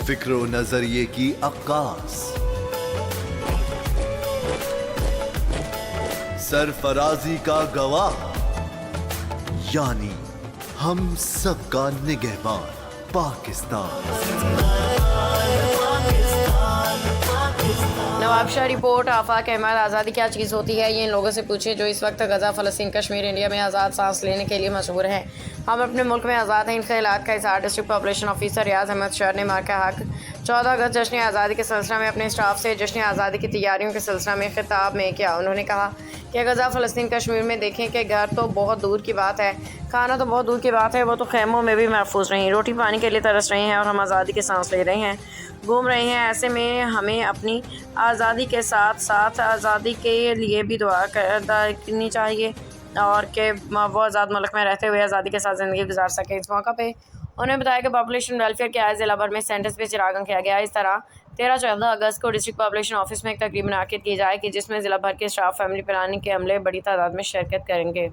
फिक्रो नजरिए की अक्कास, सरफराजी का गवाह, यानी हम सबका निगहबान पाकिस्तान। नवाबशाह रिपोर्ट। आफाक अहमद। आज़ादी क्या चीज़ होती है, ये इन लोगों से पूछिए जो इस वक्त गज़ा, फ़लस्तीन, कश्मीर, इंडिया में आज़ाद सांस लेने के लिए मशहूर हैं। हम अपने मुल्क में आज़ाद हैं। इन ख्यालात का इज़हार डिस्ट्रिक्ट पॉपुलेशन ऑफिसर रियाज अहमद शर ने मार्का हक 14 अगस्त जश्न आज़ादी के सिलसिला में अपने स्टाफ से जश्न आज़ादी की तैयारियों के सिलसिला में खिताब में किया। उन्होंने कहा कि गज़ा, फ़लस्तीन, कश्मीर में देखें कि घर तो बहुत दूर की बात है, खाना तो बहुत दूर की बात है, वो तो खैमों में भी महफूज नहीं, रोटी पानी के लिए तरस रहे हैं और हम आज़ादी की सांस ले रहे हैं, घूम रहे हैं। ऐसे में हमें अपनी आज़ादी के साथ साथ आज़ादी के लिए भी दुआ करनी चाहिए और कि वो आज़ाद मुल्क में रहते हुए आज़ादी के साथ ज़िंदगी गुजार सकें। इस मौका पे उन्होंने बताया कि पॉपुलेशन वेलफेयर के आज ज़िला भर में सेंटर्स पे चिरागन किया गया। इस तरह 13-14 अगस्त को डिस्ट्रिक्ट पॉपुलेशन ऑफिस में एक तकरीब मुनाकिद की जाएगी जिसमें ज़िला भर के स्टाफ फैमिली प्लानिंग के अमले बड़ी तादाद में शिरकत करेंगे।